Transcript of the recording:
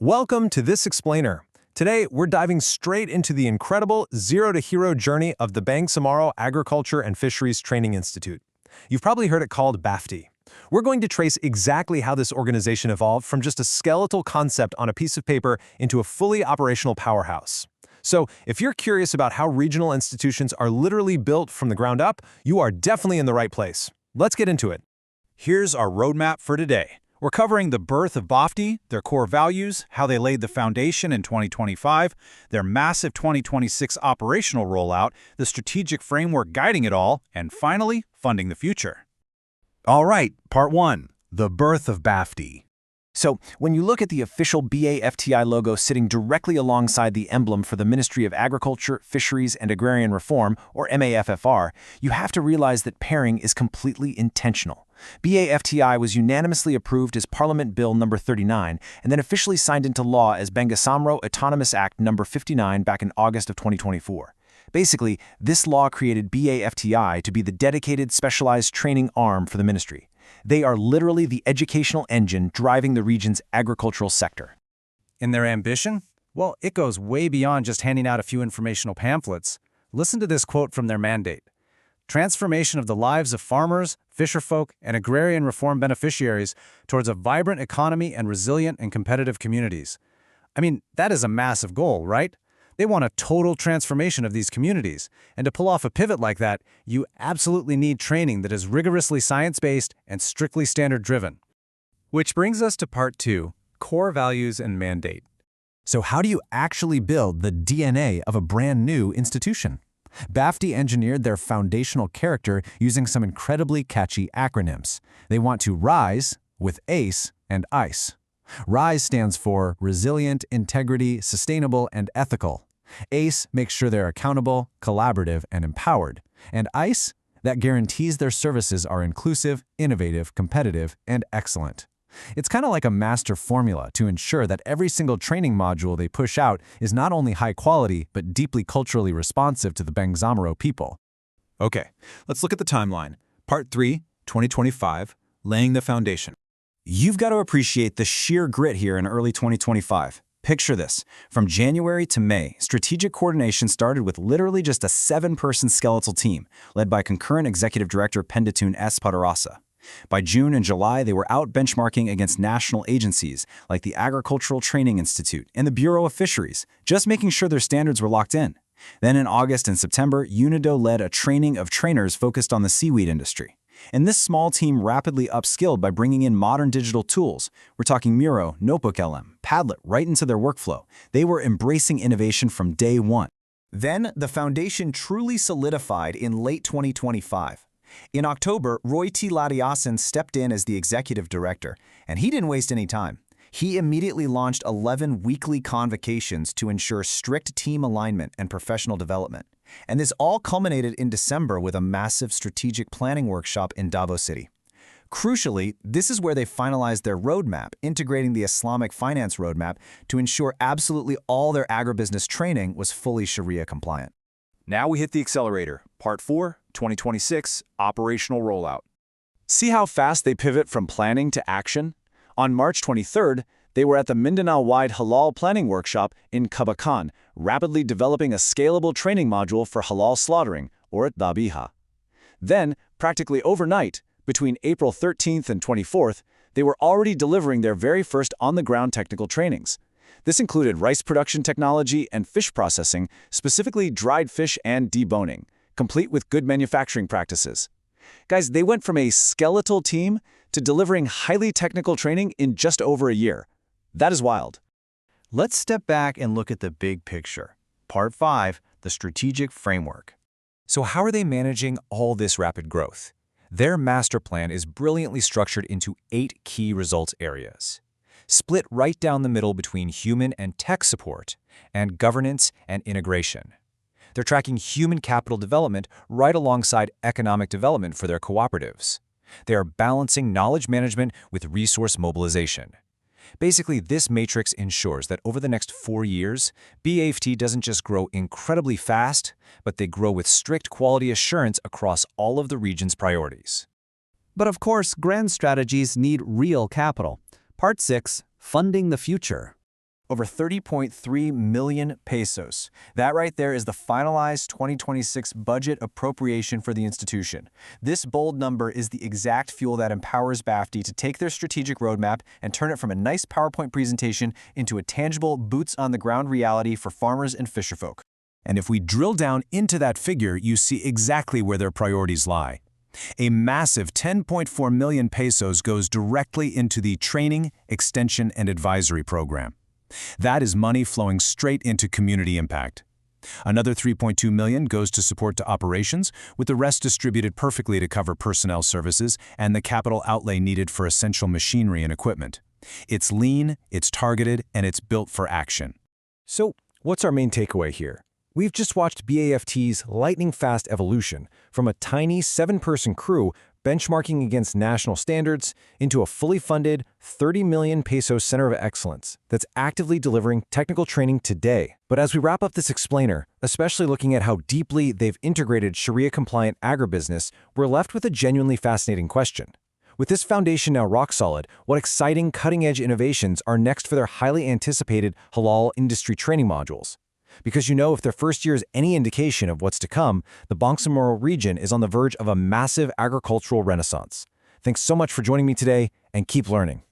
Welcome to This Explainer. Today, we're diving straight into the incredible zero-to-hero journey of the Bangsamoro Agriculture and Fisheries Training Institute. You've probably heard it called BAFTI. We're going to trace exactly how this organization evolved from just a skeletal concept on a piece of paper into a fully operational powerhouse. So, if you're curious about how regional institutions are literally built from the ground up, you are definitely in the right place. Let's get into it. Here's our roadmap for today. We're covering the birth of BAFTI, their core values, how they laid the foundation in 2025, their massive 2026 operational rollout, the strategic framework guiding it all, and finally, funding the future. All right, part 1, the birth of BAFTI. So, when you look at the official BAFTI logo sitting directly alongside the emblem for the Ministry of Agriculture, Fisheries, and Agrarian Reform, or MAFFR, you have to realize that pairing is completely intentional. BAFTI was unanimously approved as Parliament Bill No. 39 and then officially signed into law as Bangsamoro Autonomous Act No. 59 back in August of 2024. Basically, this law created BAFTI to be the dedicated specialized training arm for the ministry. They are literally the educational engine driving the region's agricultural sector. In their ambition? Well, it goes way beyond just handing out a few informational pamphlets. Listen to this quote from their mandate. Transformation of the lives of farmers, fisherfolk, and agrarian reform beneficiaries towards a vibrant economy and resilient and competitive communities. I mean, that is a massive goal, right? They want a total transformation of these communities, and to pull off a pivot like that, you absolutely need training that is rigorously science-based and strictly standard-driven. Which brings us to part 2, core values and mandate. So how do you actually build the DNA of a brand new institution? BAFTI engineered their foundational character using some incredibly catchy acronyms. They want to RISE with ACE and ICE. RISE stands for Resilient, Integrity, Sustainable, and Ethical. ACE makes sure they're accountable, collaborative, and empowered. And ICE, that guarantees their services are inclusive, innovative, competitive, and excellent. It's kind of like a master formula to ensure that every single training module they push out is not only high quality, but deeply culturally responsive to the Bangsamoro people. Okay, let's look at the timeline. Part 3, 2025, laying the foundation. You've got to appreciate the sheer grit here in early 2025. Picture this. From January to May, strategic coordination started with literally just a 7-person skeletal team, led by concurrent executive director Penditun S. Padarasa. By June and July, they were out benchmarking against national agencies like the Agricultural Training Institute and the Bureau of Fisheries, just making sure their standards were locked in. Then in August and September, UNIDO led a training of trainers focused on the seaweed industry. And this small team rapidly upskilled by bringing in modern digital tools. We're talking Miro, Notebook LM, Padlet right into their workflow. They were embracing innovation from day one. Then, the foundation truly solidified in late 2025. In October, Roy T. Ladiasan stepped in as the executive director, and he didn't waste any time. He immediately launched 11 weekly convocations to ensure strict team alignment and professional development. And this all culminated in December with a massive strategic planning workshop in Davao City. Crucially, this is where they finalized their roadmap, integrating the Islamic finance roadmap to ensure absolutely all their agribusiness training was fully Sharia compliant. Now we hit the accelerator. Part 4, 2026, operational rollout. See how fast they pivot from planning to action? On March 23rd, they were at the Mindanao-wide Halal Planning Workshop in Cabacan, rapidly developing a scalable training module for halal slaughtering, or dhabiha. Then, practically overnight, between April 13th and 24th, they were already delivering their very first on-the-ground technical trainings. This included rice production technology and fish processing, specifically dried fish and deboning, complete with good manufacturing practices. Guys, they went from a skeletal team to delivering highly technical training in just over a year. That is wild. Let's step back and look at the big picture. Part 5, the strategic framework. So how are they managing all this rapid growth? Their master plan is brilliantly structured into 8 key results areas, split right down the middle between human and tech support, and governance and integration. They're tracking human capital development right alongside economic development for their cooperatives. They are balancing knowledge management with resource mobilization. Basically, this matrix ensures that over the next 4 years, BAFT doesn't just grow incredibly fast, but they grow with strict quality assurance across all of the region's priorities. But of course, grand strategies need real capital. Part 6, Funding the Future. over 30.3 million pesos. That right there is the finalized 2026 budget appropriation for the institution. This bold number is the exact fuel that empowers BAFTI to take their strategic roadmap and turn it from a nice PowerPoint presentation into a tangible, boots-on-the-ground reality for farmers and fisherfolk. And if we drill down into that figure, you see exactly where their priorities lie. A massive 10.4 million pesos goes directly into the Training, Extension, and Advisory program. That is money flowing straight into community impact. Another 3.2 million goes to support to operations, with the rest distributed perfectly to cover personnel services and the capital outlay needed for essential machinery and equipment. It's lean, it's targeted, and it's built for action. So, what's our main takeaway here? We've just watched BAFT's lightning-fast evolution from a tiny 7-person crew benchmarking against national standards into a fully funded 30 million peso center of excellence that's actively delivering technical training today. But as we wrap up this explainer, especially looking at how deeply they've integrated Sharia-compliant agribusiness, we're left with a genuinely fascinating question. With this foundation now rock solid, what exciting cutting-edge innovations are next for their highly anticipated halal industry training modules? Because if their first year is any indication of what's to come, the Bangsamoro region is on the verge of a massive agricultural renaissance. Thanks so much for joining me today, and keep learning.